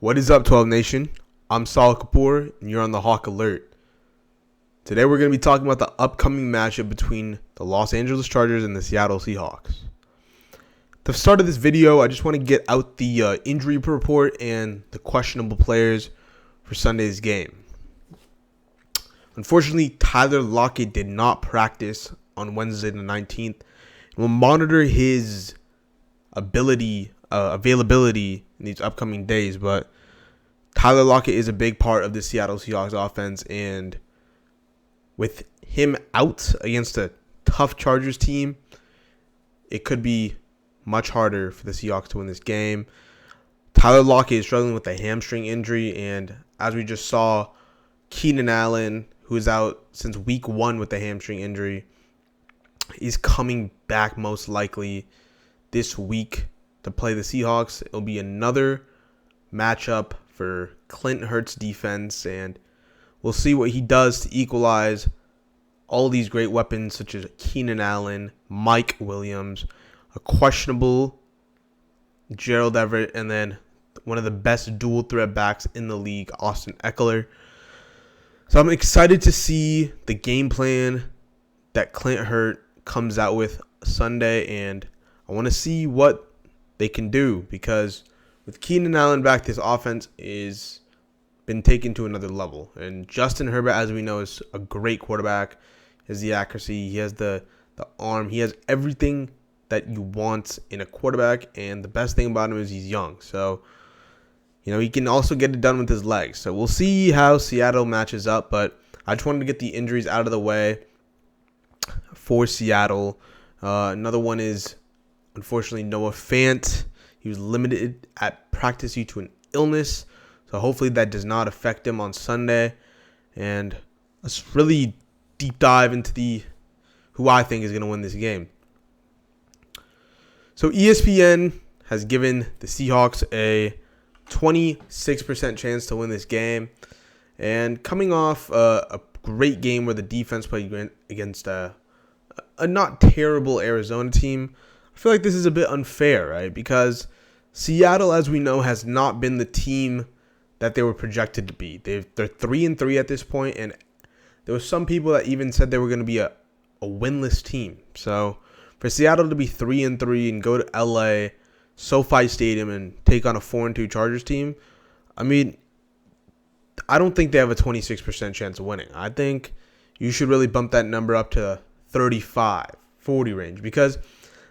What is up, 12 Nation? I'm Saahil Kapoor, and you're on the Hawk Alert. Today we're going to be talking about the upcoming matchup between the Los Angeles Chargers and the Seattle Seahawks. At the start of this video, I just want to get out the injury report and the questionable players for Sunday's game. Unfortunately, Tyler Lockett did not practice on Wednesday the 19th. We'll monitor his availability in these upcoming days, but Tyler Lockett is a big part of the Seattle Seahawks offense, and with him out against a tough Chargers team, it could be much harder for the Seahawks to win this game. Tyler Lockett is struggling with a hamstring injury, and as we just saw, Keenan Allen, who is out since week 1 with a hamstring injury, is coming back most likely this week to play the Seahawks. It'll be another matchup for Clint Hurts' defense, and we'll see what he does to equalize all these great weapons such as Keenan Allen, Mike Williams, a questionable Gerald Everett, and then one of the best dual threat backs in the league, Austin Eckler. So I'm excited to see the game plan that Clint Hurts comes out with Sunday, and I want to see what they can do, because with Keenan Allen back, this offense is been taken to another level. And Justin Herbert, as we know, is a great quarterback. He has the accuracy, he has the arm, he has everything that you want in a quarterback, and the best thing about him is he's young. So, he can also get it done with his legs. So we'll see how Seattle matches up, but I just wanted to get the injuries out of the way for Seattle. Another one is, unfortunately, Noah Fant. He was limited at practice due to an illness, so hopefully that does not affect him on Sunday. And let's really deep dive into who I think is going to win this game. So ESPN has given the Seahawks a 26% chance to win this game. And coming off a great game where the defense played against a not terrible Arizona team, I feel like this is a bit unfair, right? Because Seattle, as we know, has not been the team that they were projected to be. They're 3-3 at this point, and there were some people that even said they were going to be a winless team. So for Seattle to be 3-3 and go to LA, SoFi Stadium, and take on a 4-2 Chargers team, I don't think they have a 26% chance of winning. I think you should really bump that number up to 35, 40 range, because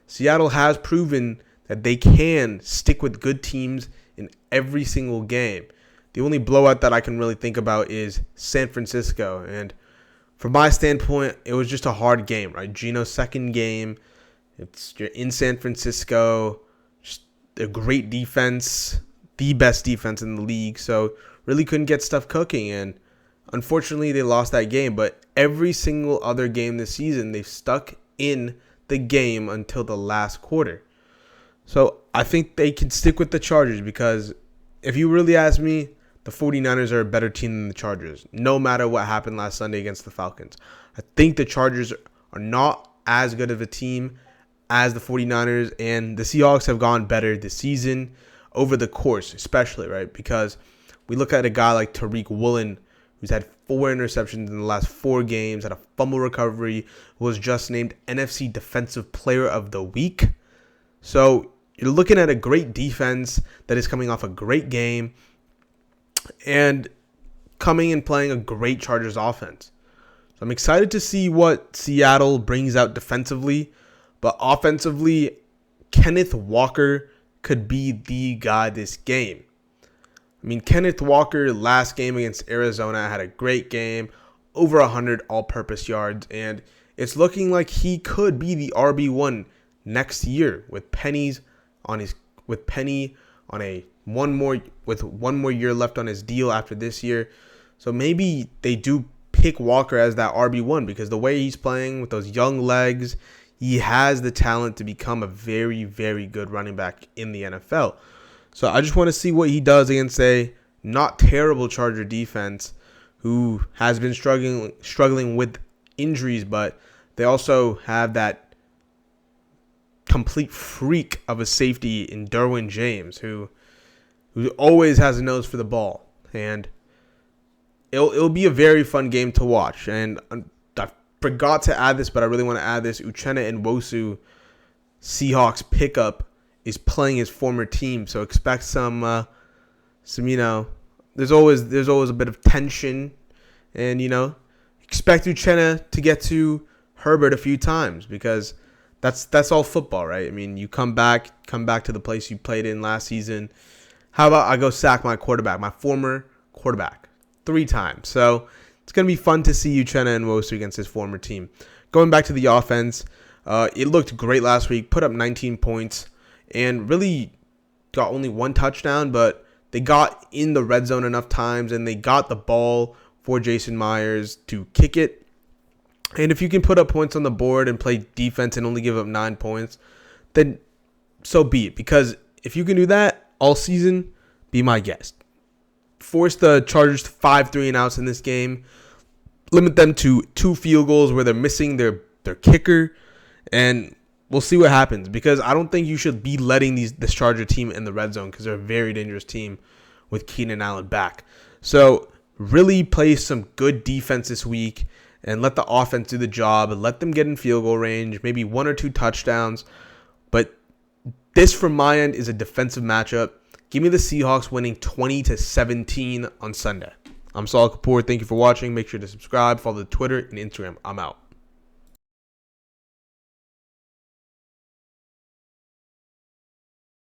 Seattle has proven that they can stick with good teams in every single game. The only blowout that I can really think about is San Francisco. And from my standpoint, it was just a hard game, right? Gino's second game. You're in San Francisco. Just a great defense, the best defense in the league. So really couldn't get stuff cooking. And unfortunately, they lost that game. But every single other game this season, they've stuck in the game until the last quarter. So I think they can stick with the Chargers, because if you really ask me, the 49ers are a better team than the Chargers, no matter what happened last Sunday against the Falcons. I think the Chargers are not as good of a team as the 49ers, and the Seahawks have gone better this season over the course, especially, right? Because we look at a guy like Tariq Woolen, who's had 4 interceptions in the last 4 games, had a fumble recovery, was just named NFC Defensive Player of the Week. So you're looking at a great defense that is coming off a great game and coming and playing a great Chargers offense. So I'm excited to see what Seattle brings out defensively, but offensively, Kenneth Walker could be the guy this game. Kenneth Walker last game against Arizona had a great game, over 100 all-purpose yards, and it's looking like he could be the RB1 next year with Penny on one more year left on his deal after this year. So maybe they do pick Walker as that RB1, because the way he's playing with those young legs, he has the talent to become a very, very good running back in the NFL. So I just want to see what he does against a not terrible Charger defense who has been struggling with injuries, but they also have that complete freak of a safety in Derwin James, who who always has a nose for the ball. And it'll be a very fun game to watch. And I forgot to add this, but I really want to add this. Uchenna Nwosu, Seahawks pickup, is playing his former team. So expect some there's always a bit of tension. And, expect Uchenna to get to Herbert a few times, because that's all football, right? I mean, you come back to the place you played in last season. How about I go sack my quarterback, my former quarterback, 3 times? So it's going to be fun to see Uchenna Nwosu against his former team. Going back to the offense, it looked great last week, put up 19 points, and really got only 1 touchdown, but they got in the red zone enough times, and they got the ball for Jason Myers to kick it. And if you can put up points on the board and play defense and only give up 9 points, then so be it. Because if you can do that all season, be my guest. Force the Chargers to 5 3-and-outs in this game. Limit them to 2 field goals where they're missing their kicker. And we'll see what happens. Because I don't think you should be letting this Charger team in the red zone, because they're a very dangerous team with Keenan Allen back. So really play some good defense this week and let the offense do the job and let them get in field goal range, maybe 1 or 2 touchdowns. But this, from my end, is a defensive matchup. Give me the Seahawks winning 20-17 on Sunday. I'm Saahil Kapoor. Thank you for watching. Make sure to subscribe, follow the Twitter and Instagram. I'm out.